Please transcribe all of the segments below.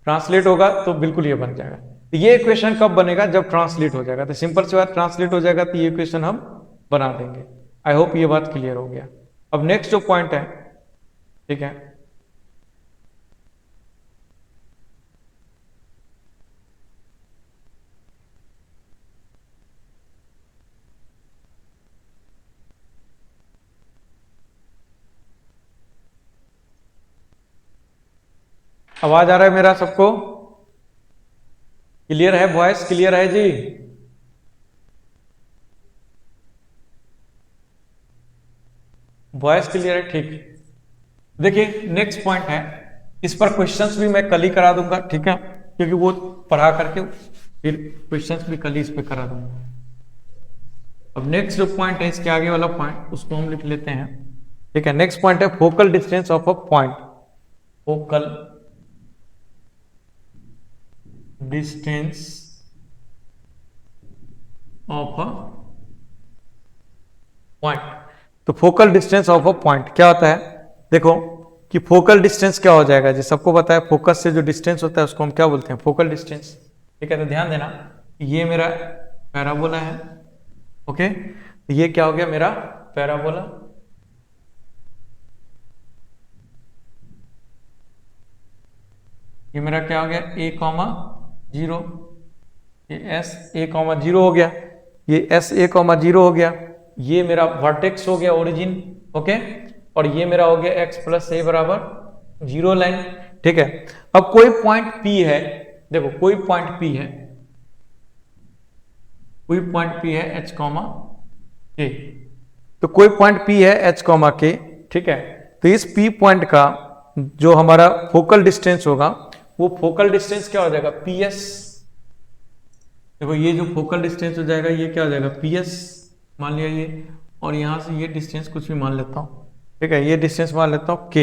Translate होगा तो बिल्कुल ये बन जाएगा। तो ये इक्वेशन कब बनेगा, जब ट्रांसलेट हो जाएगा। तो सिंपल सी बात, ट्रांसलेट हो जाएगा तो ये इक्वेशन हम बना देंगे। आई होप ये बात क्लियर हो गया। अब नेक्स्ट जो पॉइंट है, ठीक है, आवाज आ रहा है मेरा सबको? क्लियर है, वॉइस क्लियर है जी? वॉइस क्लियर है, ठीक। देखिए नेक्स्ट पॉइंट है, इस पर क्वेश्चंस भी मैं कल ही करा दूंगा, ठीक है, क्योंकि वो पढ़ा करके फिर क्वेश्चंस भी कल ही इस पे करा दूंगा। अब नेक्स्ट जो पॉइंट है, इसके आगे वाला पॉइंट, उसको हम लिख लेते हैं, ठीक है। नेक्स्ट पॉइंट है focal distance of a point. Focal distance of a point. तो focal distance of a point क्या होता है, देखो कि फोकल डिस्टेंस क्या हो जाएगा जी, सबको पता है फोकस से जो डिस्टेंस होता है उसको हम क्या बोलते हैं, फोकल डिस्टेंस, ठीक है। तो ध्यान देना, ये मेरा पैराबोला है, ओके, तो ये क्या हो गया मेरा पैराबोला, ये मेरा क्या हो गया a कॉमा 0, ये s a कॉमा 0 हो गया, ये s a कॉमा 0 हो गया, ये मेरा वर्टेक्स हो गया ओरिजिन, ओके, और ये मेरा हो गया x प्लस a बराबर 0 लाइन, ठीक है। अब कोई पॉइंट P है, देखो कोई पॉइंट P है, कोई पॉइंट P है h कॉमा k, तो कोई पॉइंट P है h कॉमा k, ठीक है। तो इस P पॉइंट का जो हमारा फोकल डिस्टेंस होगा, वो फोकल डिस्टेंस क्या हो जाएगा, PS। देखो ये जो फोकल डिस्टेंस हो जाएगा ये क्या हो जाएगा, PS मान लिया ये, और यहां से ये डिस्टेंस कुछ भी मान लेता हूं, ठीक है, ये डिस्टेंस मान लेता हूं K,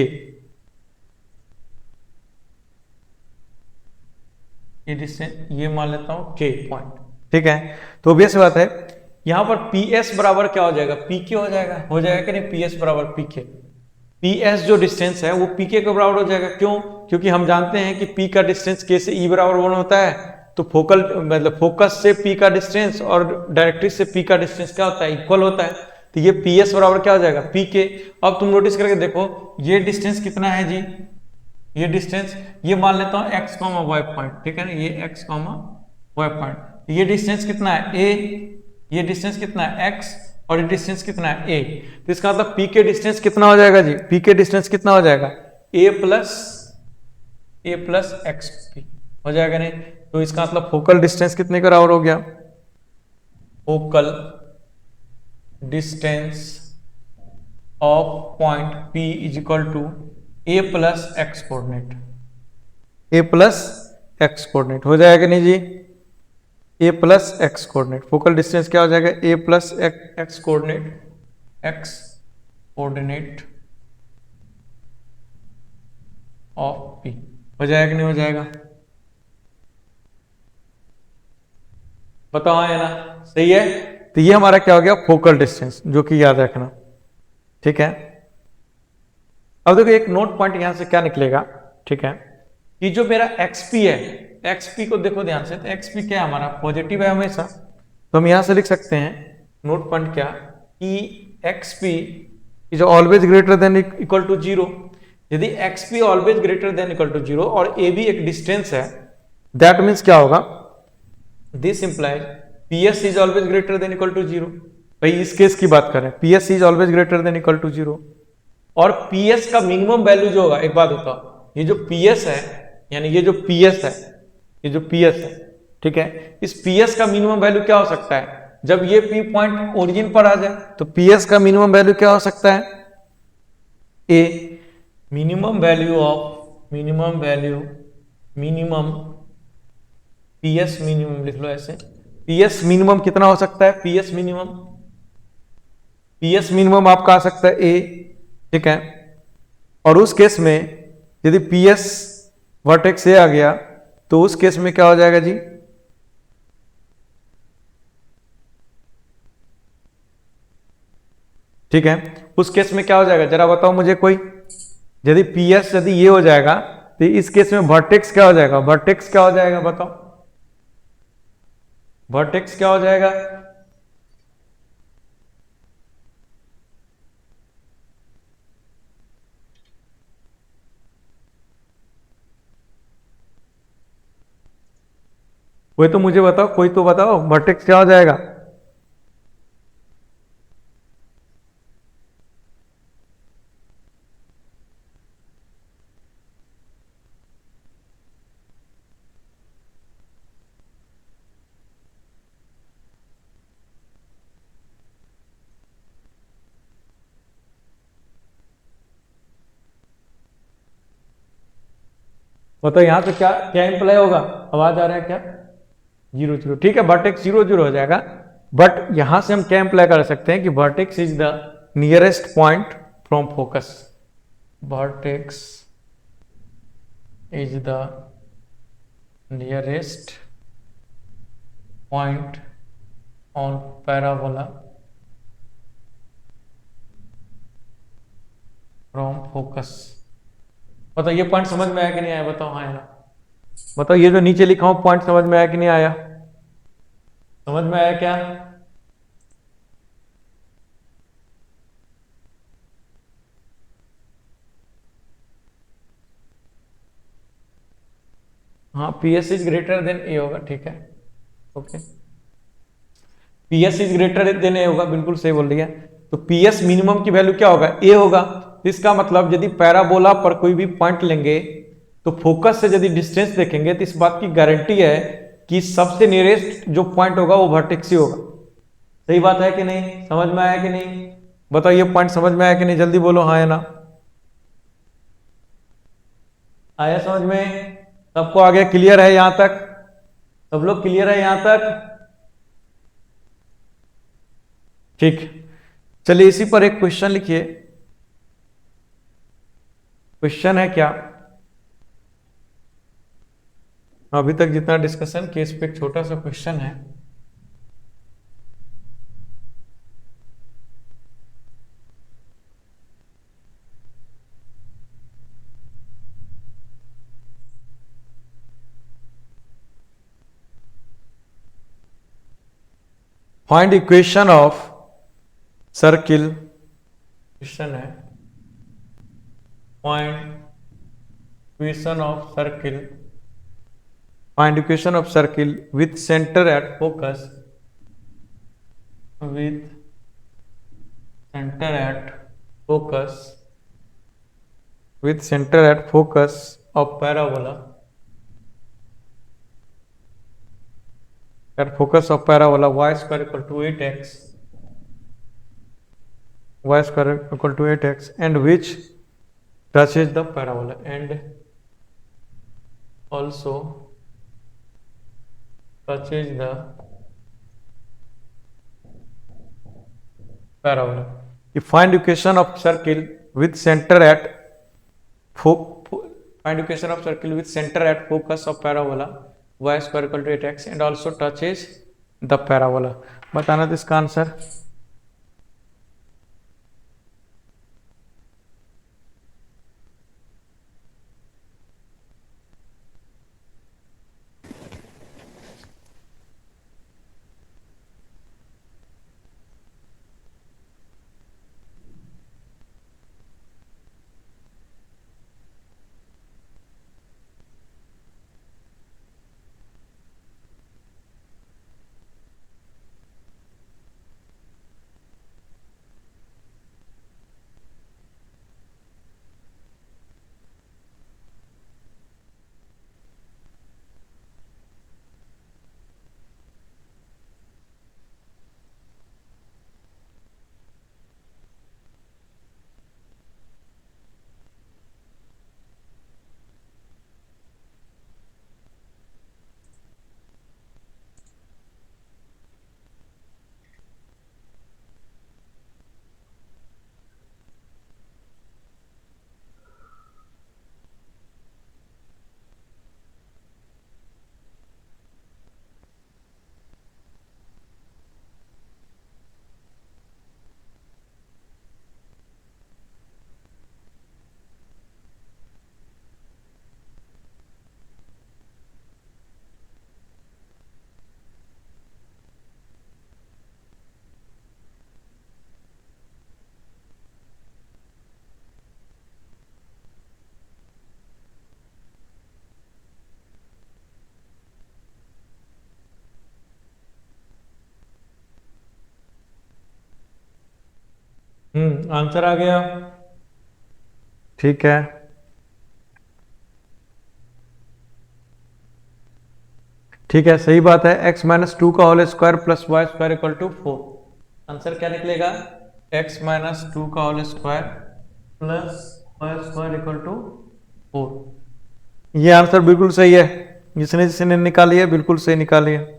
ये डिस्टेंस ये मान लेता हूं K पॉइंट, ठीक है। तो ऑब्वियस बात है यहां पर PS बराबर क्या हो जाएगा, PK हो जाएगा कि नहीं, PS बराबर PK। PS जो डिस्टेंस है वो PK के बराबर हो जाएगा, क्यों, क्योंकि हम जानते हैं कि P का डिस्टेंस K से E बराबर 1 होता है, तो फोकल मतलब फोकस से P का डिस्टेंस और डायरेक्ट्रिक्स से P का डिस्टेंस क्या होता है, इक्वल होता है। तो ये PS बराबर क्या हो जाएगा, PK। अब तुम नोटिस करके देखो ये डिस्टेंस कितना है जी, ये डिस्टेंस ये मान लेता हूं x कॉमा y पॉइंट, ठीक है ना, ये x कॉमा y पॉइंट, ये डिस्टेंस कितना है a, ये डिस्टेंस कितना है x, और ये डिस्टेंस कितना है a। तो इसका मतलब p के डिस्टेंस कितना हो जाएगा जी, p के डिस्टेंस कितना हो जाएगा, a प्लस एक्स पी हो जाएगा नहीं। तो इसका मतलब फोकल डिस्टेंस कितने के बराबर हो गया, focal distance of point P is equal to a plus x coordinate, a plus x coordinate हो जाएगा नहीं जी, a plus x coordinate, focal distance क्या हो जाएगा, a plus x coordinate of P हो जाएगा कि नहीं हो जाएगा, बताओ है ना, सही है। तो ये हमारा क्या हो गया, फोकल डिस्टेंस, जो कि याद रखना, ठीक है। अब देखो एक नोट पॉइंट यहां से क्या निकलेगा, ठीक है, कि जो मेरा XP है, XP को देखो ध्यान से, तो XP क्या है हमारा, पॉजिटिव है हमेशा, तो हम यहां से लिख सकते हैं नोट पॉइंट क्या, कि XP is always greater than equal to 0। यदि XP always greater than equal to 0 और A भी एक डिस्टेंस है, दैट मीन्स क्या होगा, this implies PS is always greater than equal to 0। भाई इस केस की बात करें, PS is always greater than equal to 0, और PS का मिनिमम वैल्यू जो होगा, एक बात बताओ, ये जो PS है, यानी ये जो PS है, ये जो PS है, ठीक है, इस PS का मिनिमम वैल्यू क्या हो सकता है, जब ये P पॉइंट ओरिजिन पर आ जाए, तो PS का मिनिमम वैल्यू क्या हो सकता है, A मिनिमम PS मिनिमम लिख लो ऐसे, PS मिनिमम कितना हो सकता है, PS मिनिमम आपका आ सकता है A, ठीक है। और उस केस में यदि PS वर्टेक्स A आ गया, तो उस केस में क्या हो जाएगा जी, ठीक है, उस केस में क्या हो जाएगा, जरा बताओ मुझे कोई, यदि PS यदि ये हो जाएगा, तो इस केस में वर्टेक्स क्या हो जाएगा, वर्टेक्स क्या हो जाएगा बताओ, वर्टेक्स क्या हो जाएगा, कोई तो मुझे बताओ, कोई तो बताओ वर्टेक्स क्या हो जाएगा। बताओ यहां से क्या क्या इंप्लाई होगा, आवाज आ रहा है क्या, जीरो जीरो, ठीक है वर्टेक्स जीरो जीरो हो जाएगा। बट यहां से हम क्या इंप्लाई कर सकते हैं कि vertex is the nearest point from focus, vertex is the nearest point on parabola from focus. बताओ ये पॉइंट समझ में आया कि नहीं आया, बताओ हाँ या ना, बताओ ये जो नीचे लिखा हूं पॉइंट समझ में आया कि नहीं आया, समझ में आया क्या। हाँ P S is greater than A होगा, ठीक है okay, P S is greater than A होगा, बिल्कुल सही बोल रही है। तो पी एस मिनिमम की वैल्यू क्या होगा, ए होगा। इसका मतलब यदि पैराबोला पर कोई भी पॉइंट लेंगे तो फोकस से यदि डिस्टेंस देखेंगे तो इस बात की गारंटी है कि सबसे नियरेस्ट जो पॉइंट होगा वो वर्टेक्स ही होगा। सही बात है कि नहीं, समझ में आया कि नहीं, बताओ ये पॉइंट समझ में आया कि नहीं, जल्दी बोलो हाँ या ना, आया समझ में, सबको आगे क्लियर है यहां तक, सब लोग क्लियर है यहां तक, ठीक। चलिए इसी पर एक क्वेश्चन लिखिए, क्वेश्चन है क्या, अभी तक जितना डिस्कशन केस पे एक छोटा सा क्वेश्चन है। Find equation of circle, question है find equation of circle, find equation of circle with centre at focus, with centre at focus, with center at focus of parabola, at focus of parabola y square equal to 8x, y square equal to 8x, and which touches the parabola, and also touches the parabola. You find equation of circle with center at find equation of circle with center at focus of parabola y square equal to 8x and also touches the parabola. बताना तो इसका answer, answer आ गया। ठीक है, ठीक है, सही बात है। x माइनस टू का whole square plus y square equal to 4। Answer क्या निकलेगा? x माइनस टू का whole square plus y square equal to 4। ये आंसर बिल्कुल सही है। जिसने जिसने निकाली है बिल्कुल सही निकाली है।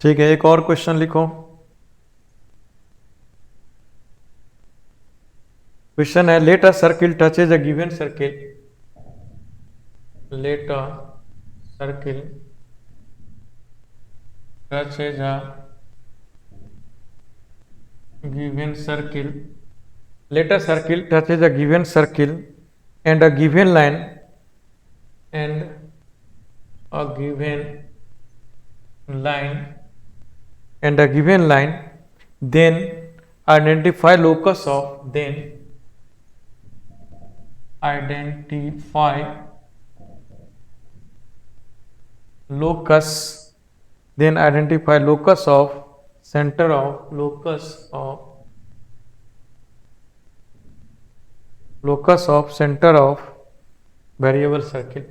ठीक है, एक और क्वेश्चन लिखो। क्वेश्चन है, let a circle touches a given circle. Let a circle touches a given circle, let a circle touches a given circle and a given line and a given line and a given line, then identify locus of, then identify locus, then identify locus of center of locus of center of variable circle।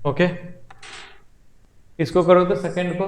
Okay, इसको करो तो second को।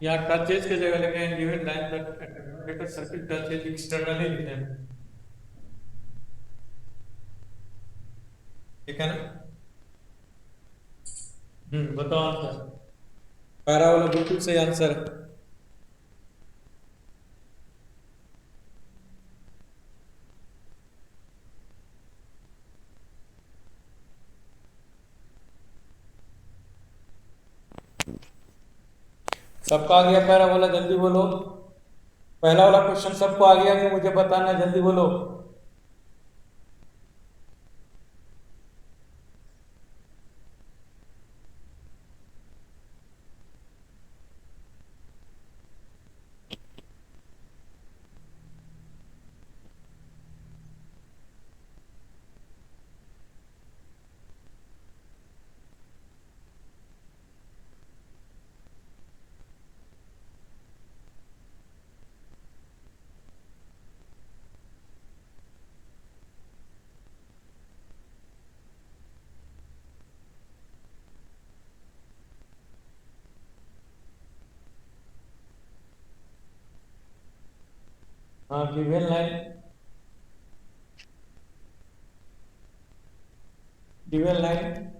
यहाँ touches की जगह लिखे हैं given line that circle touches externally लिखे हैं। ठीक है ना? बताओ आंसर। पहला वाला बिल्कुल सही आंसर है। सबका आ गया पहला वाला? जल्दी बोलो। पहला वाला क्वेश्चन सबको आ गया कि मुझे बताना? जल्दी बोलो। हाँ, given line, given line,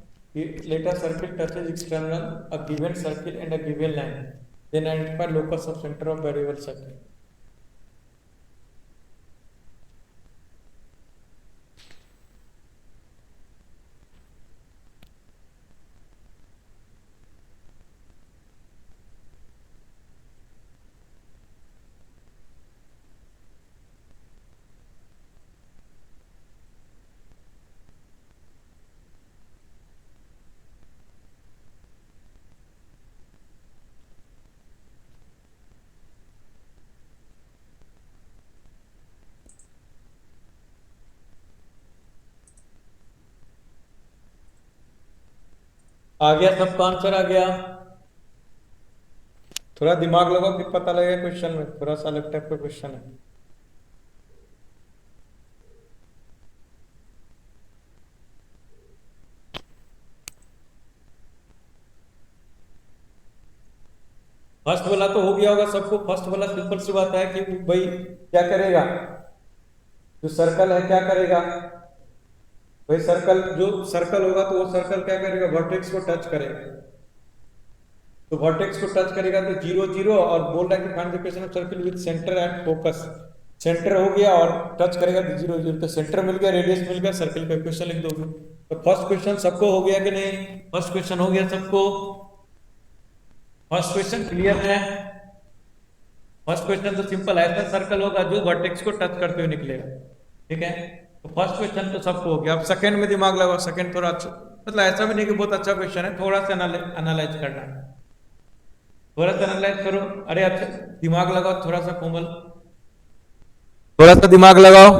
let a circle touches external a given circle and a given line, then identify locus of center of variable circle। आ गया सबका आंसर? आ गया? थोड़ा दिमाग लगाओ फिर पता लगेगा क्वेश्चन में। थोड़ा सा अलग टाइप का क्वेश्चन है। फर्स्ट वाला तो हो गया होगा सबको। फर्स्ट वाला सिंपल सी बात है कि भाई क्या करेगा, जो सर्कल है क्या करेगा, भाई सर्कल, जो सर्कल होगा तो वो सर्कल क्या करेगा, वर्टेक्स को टच करेगा। तो वर्टेक्स को टच करेगा तो 0 0, और बोल रहा है कि find the location of circle with centre and focus. Centre हो गया और टच करेगा तो 0 0, तो सेंटर मिल गया, रेडियस मिल गया, सर्कल का इक्वेशन लिख दोगे। तो फर्स्ट क्वेश्चन सबको हो गया कि नहीं? फर्स्ट क्वेश्चन हो गया सबको? फर्स्ट क्वेश्चन क्लियर है? फर्स्ट क्वेश्चन तो सिंपल है, ऐसा सर्कल होगा जो वर्टेक्स को टच करते हुए निकलेगा। ठीक है, तो फर्स्ट क्वेश्चन तो सबको हो गया। अब सेकंड में दिमाग लगाओ। सेकंड थोड़ा अच्छा, मतलब ऐसा भी नहीं कि बहुत अच्छा क्वेश्चन है, थोड़ा सा एनालाइज करना है, थोड़ा सा एनालाइज करो। अरे अच्छा दिमाग लगाओ थोड़ा सा कोमल, थोड़ा सा दिमाग लगाओ।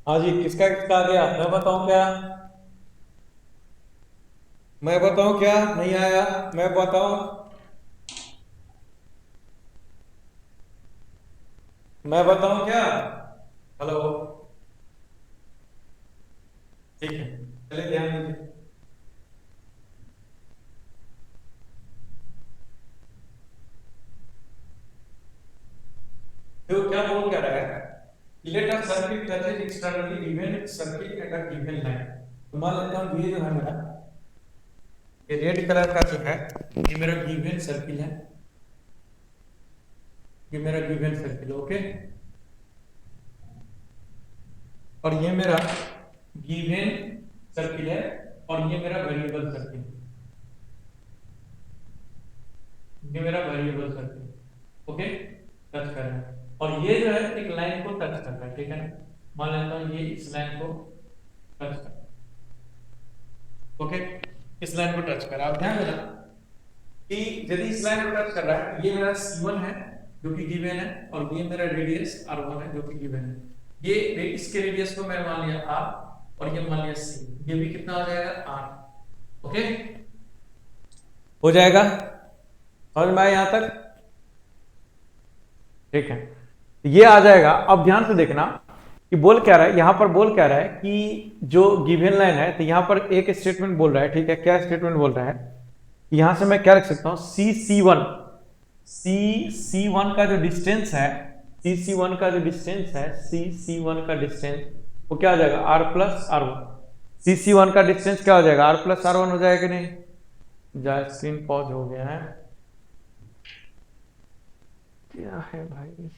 हाँ जी, किसका किसका आ गया? मैं बताऊं क्या? मैं बताऊं क्या? नहीं आया? मैं बताऊं? मैं बताऊं क्या? हेलो? ठीक है, चलिए ध्यान दीजिए। तो क्या बोल क्या रहा है? Let a circle touches externally given circle at a given line. तो मान लेता हूँ ये जो है मेरा, ये रेड कलर का जो है, ये मेरा गिवन सर्किल है, ये मेरा गिवन सर्किल, ओके। और ये मेरा गिवन सर्किल है, और ये मेरा वेरिएबल सर्किल, ये मेरा वेरिएबल सर्किल, ओके। टच कर रहा है, और ये जो है एक लाइन को टच कर रहा है, ठीक है ना। मान लेता हूँ ये इस लाइन को टच कर, ओके, इस लाइन को टच कर रहा है। अब ध्यान देना कि यदि इस लाइन को टच कर रहा है, ये मेरा C1 है जो कि गिवन है, और ये मेरा रेडियस R1 है जो कि गिवन है। ये इसके रेडियस को मैं मान लिया R, और ये मान लिया C, ये भी कितना आ जाएगा R, ओके। हो जाएगा, समझ में आया यहां तक? ठीक है, ये आ जाएगा। अब ध्यान से देखना कि बोल क्या रहा है, यहां पर बोल क्या रहा है कि जो गिवन लाइन है, तो यहां पर एक स्टेटमेंट बोल रहा है, ठीक है। क्या स्टेटमेंट बोल रहा है? यहां से मैं क्या लिख सकता हूं, C1 का जो डिस्टेंस है, C1 का जो डिस्टेंस है, C1 का डिस्टेंस वो क्या हो जाएगा, R+R1। C1 का डिस्टेंस क्या हो जाएगा, R+R1 हो जाएगा कि नहीं? जा, स्क्रीन पॉज हो गया है, क्या है भाई?